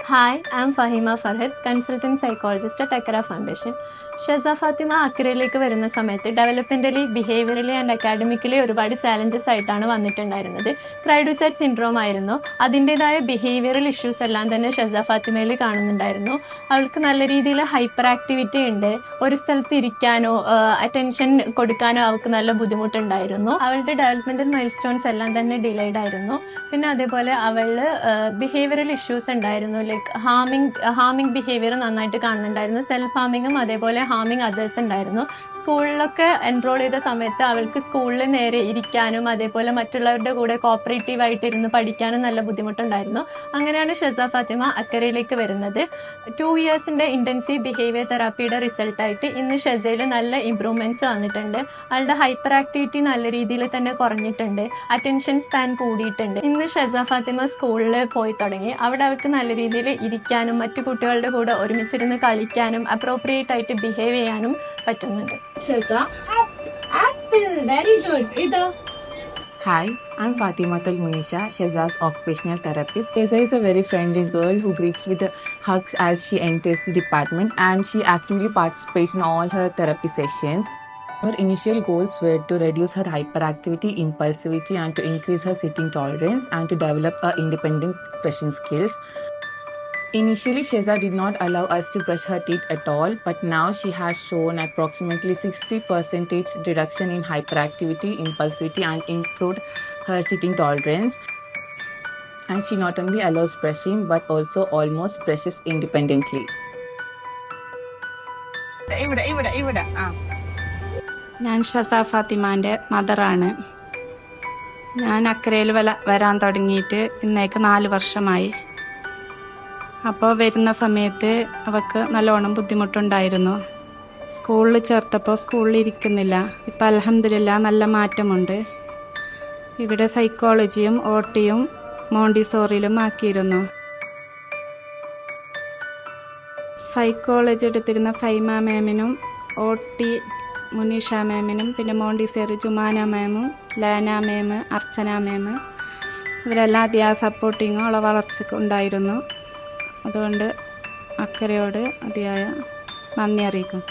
Hi, I'm Fahima Farhad, consultant psychologist at Akara Foundation. ഷെസ Fathima അക്കരയിലേക്ക് വരുന്ന സമയത്ത് ഡെവലപ്മെൻ്റലി behaviourally and academically ഒരുപാട് challenges ആയിട്ടാണ് വന്നിട്ടുണ്ടായിരുന്നത്. ക്രൈഡുസെറ്റ് സിൻഡ്രോം ആയിരുന്നു. അതിൻ്റെതായ ബിഹേവിയറൽ ഇഷ്യൂസ് എല്ലാം തന്നെ ഷെസ ഫാത്തിമയിൽ കാണുന്നുണ്ടായിരുന്നു. അവൾക്ക് നല്ല രീതിയിൽ ഹൈപ്പർ ആക്ടിവിറ്റി ഉണ്ട്. ഒരു സ്ഥലത്ത് ഇരിക്കാനോ അറ്റൻഷൻ കൊടുക്കാനോ അവൾക്ക് നല്ല ബുദ്ധിമുട്ടുണ്ടായിരുന്നു. അവളുടെ ഡെവലപ്മെൻ്റൽ മൈൽ സ്റ്റോൺസ് എല്ലാം തന്നെ ഡിലേഡ് ആയിരുന്നു. പിന്നെ അതേപോലെ അവളിൽ ബിഹേവിയറൽ ഇഷ്യൂസ് ഉണ്ടായിരുന്നു. ലൈക്ക് ഹാമിങ് ബിഹേവിയർ നന്നായിട്ട് കാണുന്നുണ്ടായിരുന്നു. സെൽഫ് ഹാമിങ്ങും അതേപോലെ ഹാമിങ് അതേഴ്സ് ഉണ്ടായിരുന്നു. സ്കൂളിലൊക്കെ എൻറോൾ ചെയ്ത സമയത്ത് അവൾക്ക് സ്കൂളിൽ നേരെ ഇരിക്കാനും അതേപോലെ മറ്റുള്ളവരുടെ കൂടെ കോപ്പറേറ്റീവ് ആയിട്ട് ഇരുന്ന് പഠിക്കാനും നല്ല ബുദ്ധിമുട്ടുണ്ടായിരുന്നു. അങ്ങനെയാണ് ഷെസ ഫാത്തിമ അക്കരയിലേക്ക് വരുന്നത്. 2 ഇയേഴ്സിൻ്റെ ഇൻറ്റൻസീവ് ബിഹേവിയർ തെറാപ്പിയുടെ റിസൾട്ടായിട്ട് ഇന്ന് ഷെസയിൽ നല്ല ഇമ്പ്രൂവ്മെൻറ്റ്സ് വന്നിട്ടുണ്ട്. അവളുടെ ഹൈപ്പർ ആക്ടിവിറ്റി നല്ല രീതിയിൽ തന്നെ കുറഞ്ഞിട്ടുണ്ട്. അറ്റൻഷൻ സ്പാൻ കൂടിയിട്ടുണ്ട്. ഇന്ന് ഷെസ ഫാത്തിമ സ്കൂളിൽ പോയി തുടങ്ങി. അവിടെ അവൾക്ക് നല്ല രീതിയിൽ ഇരിക്കാനും മറ്റു കുട്ടികളുടെ കൂടെ ഒരുമിച്ചിരുന്ന് കളിക്കാനും അപ്രോപ്രിയേറ്റ് ആയിട്ട് ബിഹേവ് ചെയ്യാനും പറ്റുന്നുണ്ട്. ഷെസ ആപ്പിൾ വെരി ഗുഡ്. ഇതോ Hi, I'm Fatima Munisha, Sheza's occupational therapist. Sheza is a very friendly girl who greets with hugs as she enters the department, and she actively participates in all her therapy sessions. Her initial goals were to reduce her hyperactivity, impulsivity, and to increase her sitting tolerance and to develop independent expression skills. Initially, Sheza did not allow us to brush her teeth at all, but now she has shown approximately 60% reduction in hyperactivity, impulsivity, and improved her sitting tolerance. And she not only allows brushing, but also almost brushes independently. ഞാൻ ഷെസ ഫാത്തിമാൻ്റെ മദറാണ്. ഞാൻ അക്കരയിൽ വരാൻ തുടങ്ങിയിട്ട് ഇന്നേക്ക് 4 വർഷമായി. അപ്പോൾ വരുന്ന സമയത്ത് അവൾക്ക് നല്ലോണം ബുദ്ധിമുട്ടുണ്ടായിരുന്നു. സ്കൂളിൽ ചേർത്തപ്പോൾ സ്കൂളിൽ ഇരിക്കുന്നില്ല. ഇപ്പം അൽഹംദുലില്ലാ നല്ല മാറ്റമുണ്ട്. ഇവിടെ സൈക്കോളജിയും ഓട്ടിയും മോണ്ടിസോറിയിലും ആക്കിയിരുന്നു. സൈക്കോളജി എടുത്തിരുന്ന ഫൈമ മാമിനും ഓട്ടി മുനീഷ മാമിനും പിന്നെ മോണ്ടിസോറി ജുമാന മാമും ലേന മാം അർച്ചന മാം ഇവരെല്ലാം അതിയായ സപ്പോർട്ടിങ്ങും അവളെ വളർച്ചയ്ക്ക് ഉണ്ടായിരുന്നു. അതുകൊണ്ട് അക്കരയോട് അതിയായ നന്ദി അറിയിക്കും.